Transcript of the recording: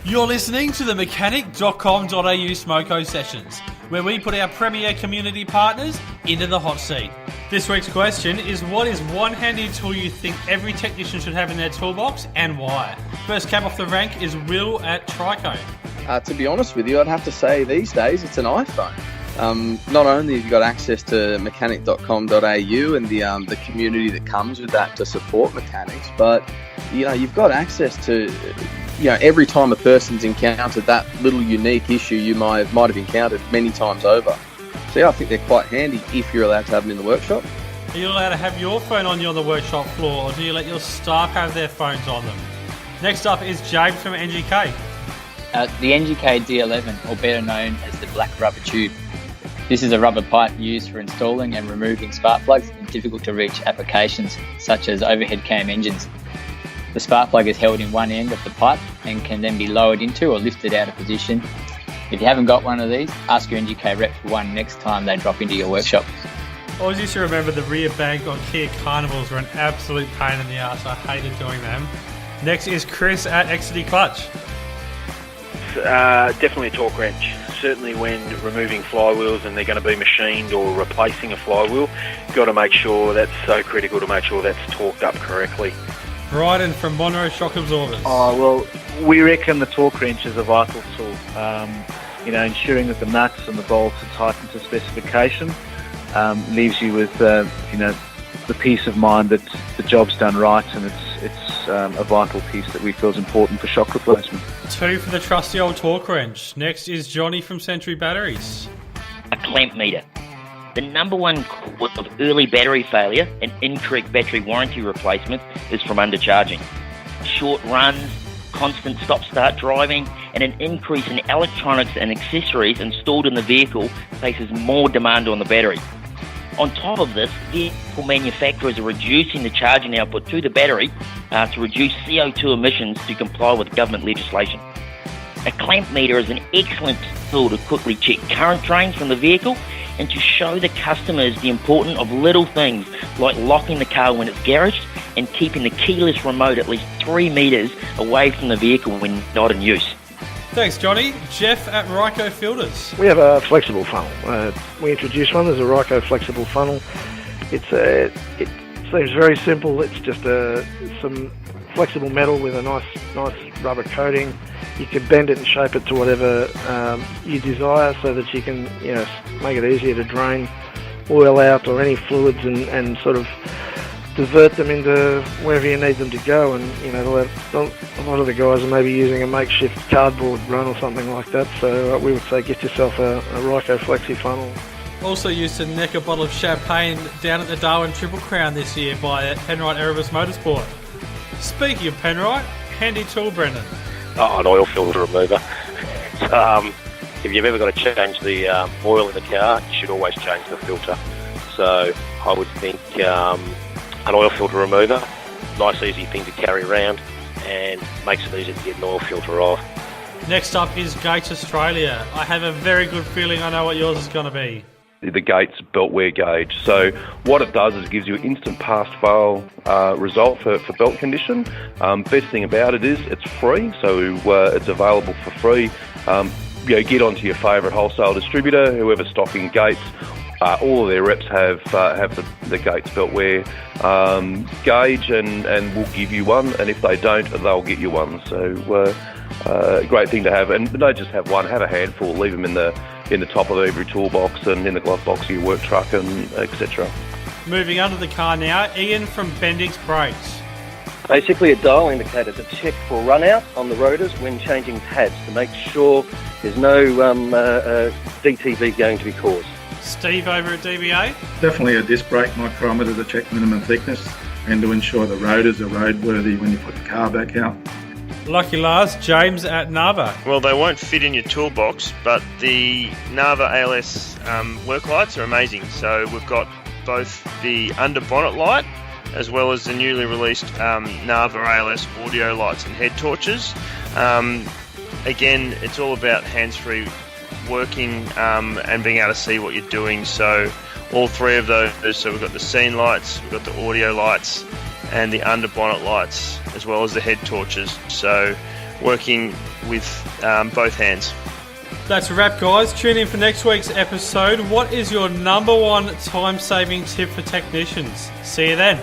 You're listening to the Mechanic.com.au Smoko Sessions, where we put our premier community partners into the hot seat. This week's question is, what is one handy tool you think every technician should have in their toolbox and why? First cab off the rank is Will at Trico. To be honest with you, I'd have to say these days it's an iPhone. Not only have you got access to Mechanic.com.au and the community that comes with that to support mechanics, but you've got access to every time a person's encountered that little unique issue you might have encountered many times over. So I think they're quite handy if you're allowed to have them in the workshop. Are you allowed to have your phone on you on the workshop floor, or do you let your staff have their phones on them? Next up is James from NGK. The NGK D11, or better known as the black rubber tube. This is a rubber pipe used for installing and removing spark plugs in difficult to reach applications such as overhead cam engines. The spark plug is held in one end of the pipe and can then be lowered into or lifted out of position. If you haven't got one of these, ask your NGK rep for one next time they drop into your workshop. I always used to remember the rear bank on Kia Carnivals were an absolute pain in the ass. I hated doing them. Next is Chris at XD Clutch. Definitely a torque wrench. Certainly when removing flywheels and they're going to be machined or replacing a flywheel, you've got to make sure, that's so critical to make sure that's torqued up correctly. Bryden from Monroe Shock Absorbers. Well, we reckon the torque wrench is a vital tool. Ensuring that the nuts and the bolts are tightened to specification leaves you with the peace of mind that the job's done right, and it's a vital piece that we feel is important for shock replacement. 2 for the trusty old torque wrench. Next is Johnny from Century Batteries. A clamp meter. The number one cause of early battery failure and incorrect battery warranty replacement is from undercharging. Short runs, constant stop-start driving, and an increase in electronics and accessories installed in the vehicle places more demand on the battery. On top of this, vehicle manufacturers are reducing the charging output to the battery to reduce CO2 emissions to comply with government legislation. A clamp meter is an excellent tool to quickly check current drains from the vehicle and to show the customers the importance of little things like locking the car when it's garaged and keeping the keyless remote at least 3 metres away from the vehicle when not in use. Thanks, Johnny. Jeff at Ryco Filters. We have a flexible funnel. We introduced one. There's a Ryco flexible funnel. It seems very simple. It's just some flexible metal with a nice rubber coating. You can bend it and shape it to whatever you desire, so that you can make it easier to drain oil out or any fluids and sort of divert them into wherever you need them to go. And a lot of the guys are maybe using a makeshift cardboard run or something like that, so we would say get yourself a Ryco Flexi funnel. Also used to neck a bottle of champagne down at the Darwin Triple Crown this year by Penrite Erebus Motorsport. Speaking of Penrite, handy tool, Brendan. An oil filter remover. If you've ever got to change the oil in the car, you should always change the filter. So I would think an oil filter remover, nice easy thing to carry around, and makes it easy to get an oil filter off. Next up is Gates Australia. I have a very good feeling I know what yours is going to be. The Gates belt wear gauge. So what it does is it gives you an instant pass-fail result for belt condition. Best thing about it is it's free, so it's available for free. Get onto your favourite wholesale distributor, whoever's stocking Gates. All of their reps have the Gates belt wear gauge, and will give you one. And if they don't, they'll get you one. So great thing to have, and don't just have one. Have a handful. Leave them in the top of every toolbox and in the glove box of your work truck, and etc. Moving under the car now, Ian from Bendix Brakes. Basically a dial indicator to check for run out on the rotors when changing pads to make sure there's no DTV going to be caused. Steve over at DBA. Definitely a disc brake micrometer to check minimum thickness and to ensure the rotors are roadworthy when you put the car back out. Lucky last, James at Nava. Well, they won't fit in your toolbox, but the Nava ALS work lights are amazing. So we've got both the under bonnet light as well as the newly released Nava ALS audio lights and head torches. Again, it's all about hands-free working and being able to see what you're doing. So all three of those, so we've got the scene lights, we've got the audio lights and the under bonnet lights, as well as the head torches. So working with both hands. That's a wrap, guys. Tune in for next week's episode. What is your number one time-saving tip for technicians? See you then.